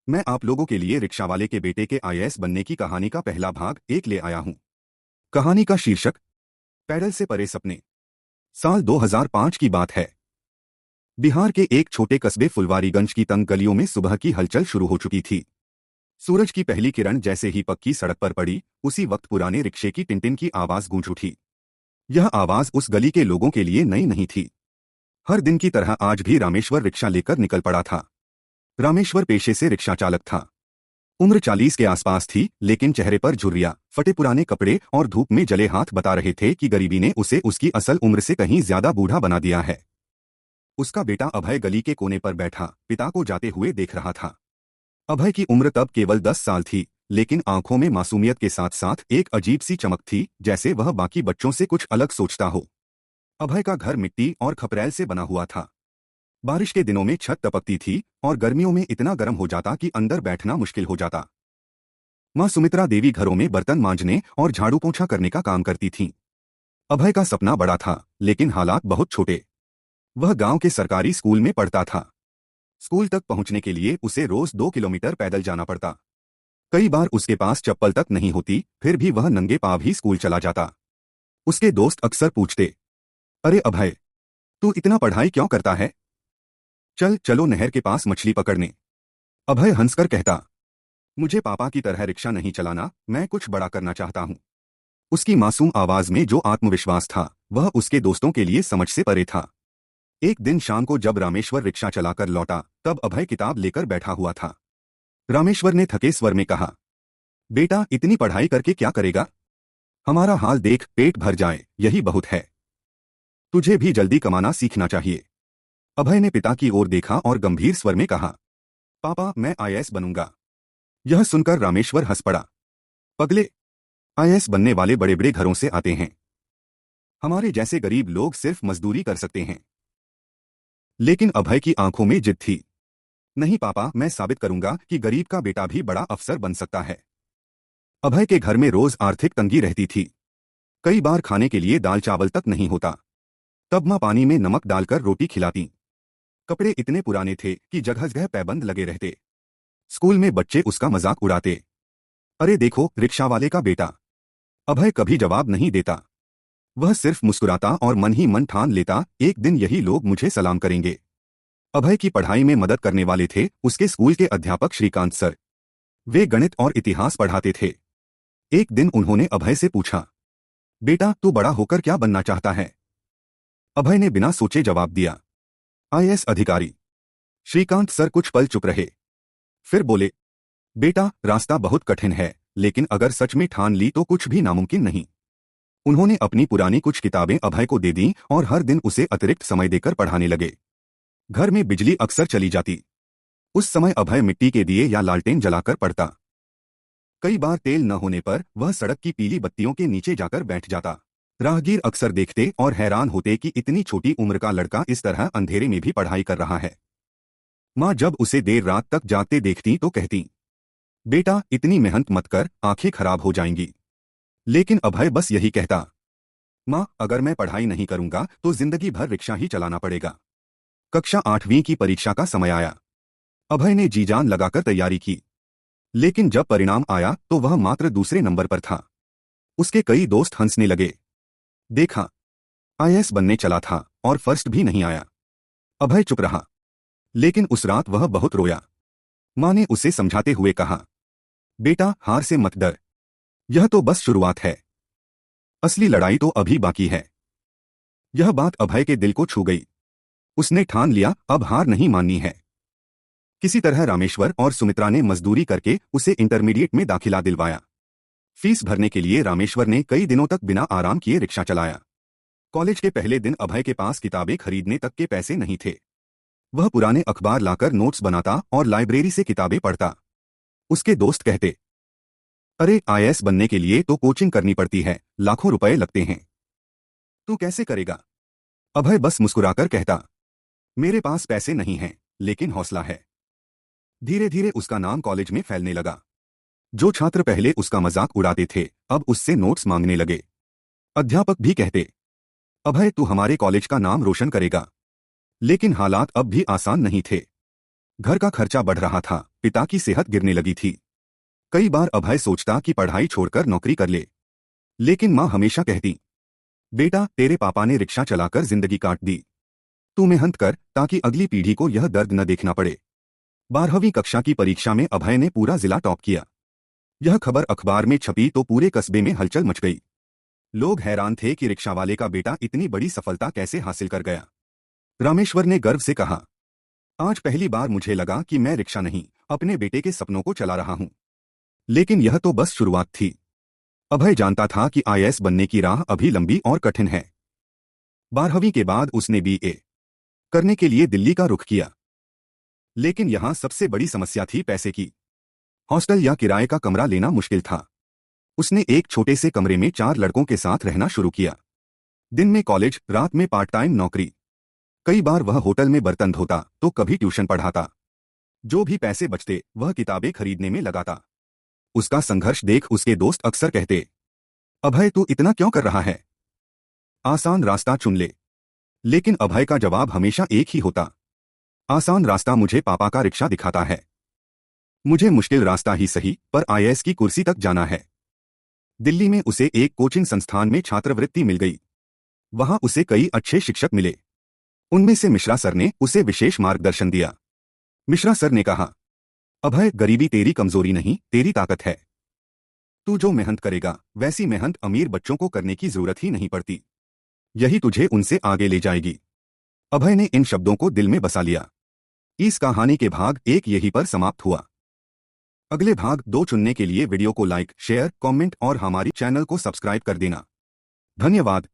मैं आप लोगों के लिए रिक्शा वाले के बेटे के आईएएस बनने की कहानी का पहला भाग एक ले आया हूं। कहानी का शीर्षक पैदल से परे सपने। साल 2005 की बात है। बिहार के एक छोटे कस्बे फुलवारीगंज की तंग गलियों में सुबह की हलचल शुरू हो चुकी थी। सूरज की पहली किरण जैसे ही पक्की सड़क पर पड़ी, उसी वक्त पुराने रिक्शे की टिनटिन की आवाज गूंज उठी। यह आवाज उस गली के लोगों के लिए नई नहीं थी। हर दिन की तरह आज भी रामेश्वर रिक्शा लेकर निकल पड़ा था। रामेश्वर पेशे से रिक्शा चालक था। उम्र 40 के आसपास थी, लेकिन चेहरे पर झुर्रियां, फटे पुराने कपड़े और धूप में जले हाथ बता रहे थे कि गरीबी ने उसे उसकी असल उम्र से कहीं ज्यादा बूढ़ा बना दिया है। उसका बेटा अभय गली के कोने पर बैठा पिता को जाते हुए देख रहा था। अभय की उम्र तब केवल 10 साल थी, लेकिन आंखों में मासूमियत के साथ साथ एक अजीब सी चमक थी, जैसे वह बाकी बच्चों से कुछ अलग सोचता हो। अभय का घर मिट्टी और खपरैल से बना हुआ था। बारिश के दिनों में छत टपकती थी और गर्मियों में इतना गर्म हो जाता कि अंदर बैठना मुश्किल हो जाता। माँ सुमित्रा देवी घरों में बर्तन मांजने और झाड़ू पोंछा करने का काम करती थीं। अभय का सपना बड़ा था, लेकिन हालात बहुत छोटे। वह गांव के सरकारी स्कूल में पढ़ता था। स्कूल तक पहुंचने के लिए उसे रोज 2 किलोमीटर पैदल जाना पड़ता। कई बार उसके पास चप्पल तक नहीं होती, फिर भी वह नंगे पांव ही स्कूल चला जाता। उसके दोस्त अक्सर पूछते, अरे अभय, तू इतना पढ़ाई क्यों करता है? चल चलो नहर के पास मछली पकड़ने। अभय हंसकर कहता, मुझे पापा की तरह रिक्शा नहीं चलाना, मैं कुछ बड़ा करना चाहता हूं। उसकी मासूम आवाज में जो आत्मविश्वास था, वह उसके दोस्तों के लिए समझ से परे था। एक दिन शाम को जब रामेश्वर रिक्शा चलाकर लौटा, तब अभय किताब लेकर बैठा हुआ था। रामेश्वर ने थके स्वर में कहा, बेटा, इतनी पढ़ाई करके क्या करेगा? हमारा हाल देख, पेट भर जाए यही बहुत है। तुझे भी जल्दी कमाना सीखना चाहिए। अभय ने पिता की ओर देखा और गंभीर स्वर में कहा, पापा, मैं आईएएस बनूंगा। यह सुनकर रामेश्वर हंस पड़ा। पगले, आईएएस बनने वाले बड़े बड़े घरों से आते हैं। हमारे जैसे गरीब लोग सिर्फ मजदूरी कर सकते हैं। लेकिन अभय की आंखों में जिद थी। नहीं पापा, मैं साबित करूंगा कि गरीब का बेटा भी बड़ा अफसर बन सकता है। अभय के घर में रोज आर्थिक तंगी रहती थी। कई बार खाने के लिए दाल चावल तक नहीं होता। तब माँ पानी में नमक डालकर रोटी खिलाती। कपड़े इतने पुराने थे कि जगह जगह पैबंद लगे रहते। स्कूल में बच्चे उसका मजाक उड़ाते, अरे देखो, रिक्शा वाले का बेटा। अभय कभी जवाब नहीं देता। वह सिर्फ मुस्कुराता और मन ही मन ठान लेता, एक दिन यही लोग मुझे सलाम करेंगे। अभय की पढ़ाई में मदद करने वाले थे उसके स्कूल के अध्यापक श्रीकांत सर। वे गणित और इतिहास पढ़ाते थे। एक दिन उन्होंने अभय से पूछा, बेटा, तू बड़ा होकर क्या बनना चाहता है? अभय ने बिना सोचे जवाब दिया, आईएएस अधिकारी। श्रीकांत सर कुछ पल चुप रहे, फिर बोले, बेटा, रास्ता बहुत कठिन है, लेकिन अगर सच में ठान ली तो कुछ भी नामुमकिन नहीं। उन्होंने अपनी पुरानी कुछ किताबें अभय को दे दीं और हर दिन उसे अतिरिक्त समय देकर पढ़ाने लगे। घर में बिजली अक्सर चली जाती। उस समय अभय मिट्टी के दिए या लालटेन जलाकर पढ़ता। कई बार तेल न होने पर वह सड़क की पीली बत्तियों के नीचे जाकर बैठ जाता। राहगीर अक्सर देखते और हैरान होते कि इतनी छोटी उम्र का लड़का इस तरह अंधेरे में भी पढ़ाई कर रहा है। माँ जब उसे देर रात तक जागते देखती तो कहती, बेटा, इतनी मेहनत मत कर, आंखें खराब हो जाएंगी। लेकिन अभय बस यही कहता, माँ, अगर मैं पढ़ाई नहीं करूंगा तो जिंदगी भर रिक्शा ही चलाना पड़ेगा। कक्षा 8वीं की परीक्षा का समय आया। अभय ने जी जान लगाकर तैयारी की, लेकिन जब परिणाम आया तो वह मात्र दूसरे नंबर पर था। उसके कई दोस्त हंसने लगे। देखा, आईएएस बनने चला था और फर्स्ट भी नहीं आया। अभय चुप रहा, लेकिन उस रात वह बहुत रोया। माँ ने उसे समझाते हुए कहा, बेटा, हार से मत डर, यह तो बस शुरुआत है, असली लड़ाई तो अभी बाकी है। यह बात अभय के दिल को छू गई। उसने ठान लिया, अब हार नहीं माननी है। किसी तरह रामेश्वर और सुमित्रा ने मजदूरी करके उसे इंटरमीडिएट में दाखिला दिलवाया। फीस भरने के लिए रामेश्वर ने कई दिनों तक बिना आराम किए रिक्शा चलाया। कॉलेज के पहले दिन अभय के पास किताबें खरीदने तक के पैसे नहीं थे। वह पुराने अखबार लाकर नोट्स बनाता और लाइब्रेरी से किताबें पढ़ता। उसके दोस्त कहते, अरे, आईएएस बनने के लिए तो कोचिंग करनी पड़ती है, लाखों रुपए लगते हैं। तू कैसे करेगा? अभय बस मुस्कुराकर कहता, मेरे पास पैसे नहीं हैं, लेकिन हौसला है। धीरे धीरे उसका नाम कॉलेज में फैलने लगा। जो छात्र पहले उसका मजाक उड़ाते थे, अब उससे नोट्स मांगने लगे। अध्यापक भी कहते, अभय, तू हमारे कॉलेज का नाम रोशन करेगा। लेकिन हालात अब भी आसान नहीं थे। घर का खर्चा बढ़ रहा था, पिता की सेहत गिरने लगी थी। कई बार अभय सोचता कि पढ़ाई छोड़कर नौकरी कर ले, लेकिन माँ हमेशा कहती, बेटा तेरे पापा ने रिक्शा चलाकर जिंदगी काट दी, तू मेहनत कर ताकि अगली पीढ़ी को यह दर्द न देखना पड़े। 12वीं कक्षा की परीक्षा में अभय ने पूरा जिला टॉप किया। यह खबर अखबार में छपी तो पूरे कस्बे में हलचल मच गई। लोग हैरान थे कि रिक्शा वाले का बेटा इतनी बड़ी सफलता कैसे हासिल कर गया। रामेश्वर ने गर्व से कहा, आज पहली बार मुझे लगा कि मैं रिक्शा नहीं, अपने बेटे के सपनों को चला रहा हूं। लेकिन यह तो बस शुरुआत थी। अभय जानता था कि आईएएस बनने की राह अभी लंबी और कठिन है। 12वीं के बाद उसने बीए करने के लिए दिल्ली का रुख किया। लेकिन यहां सबसे बड़ी समस्या थी पैसे की। हॉस्टल या किराए का कमरा लेना मुश्किल था। उसने एक छोटे से कमरे में 4 लड़कों के साथ रहना शुरू किया। दिन में कॉलेज, रात में पार्ट टाइम नौकरी। कई बार वह होटल में बर्तन धोता तो कभी ट्यूशन पढ़ाता। जो भी पैसे बचते वह किताबें खरीदने में लगाता। उसका संघर्ष देख उसके दोस्त अक्सर कहते, अभय तू इतना क्यों कर रहा है, आसान रास्ता चुन ले। लेकिन अभय का जवाब हमेशा एक ही होता, आसान रास्ता मुझे पापा का रिक्शा दिखाता है, मुझे मुश्किल रास्ता ही सही पर आईएएस की कुर्सी तक जाना है। दिल्ली में उसे एक कोचिंग संस्थान में छात्रवृत्ति मिल गई। वहां उसे कई अच्छे शिक्षक मिले। उनमें से मिश्रा सर ने उसे विशेष मार्गदर्शन दिया। मिश्रा सर ने कहा, अभय गरीबी तेरी कमजोरी नहीं, तेरी ताकत है। तू जो मेहनत करेगा वैसी मेहनत अमीर बच्चों को करने की जरूरत ही नहीं पड़ती। यही तुझे उनसे आगे ले जाएगी। अभय ने इन शब्दों को दिल में बसा लिया। इस कहानी के भाग 1 यहीं पर समाप्त हुआ। अगले भाग 2 चुनने के लिए वीडियो को लाइक, शेयर, कमेंट और हमारी चैनल को सब्सक्राइब कर देना। धन्यवाद।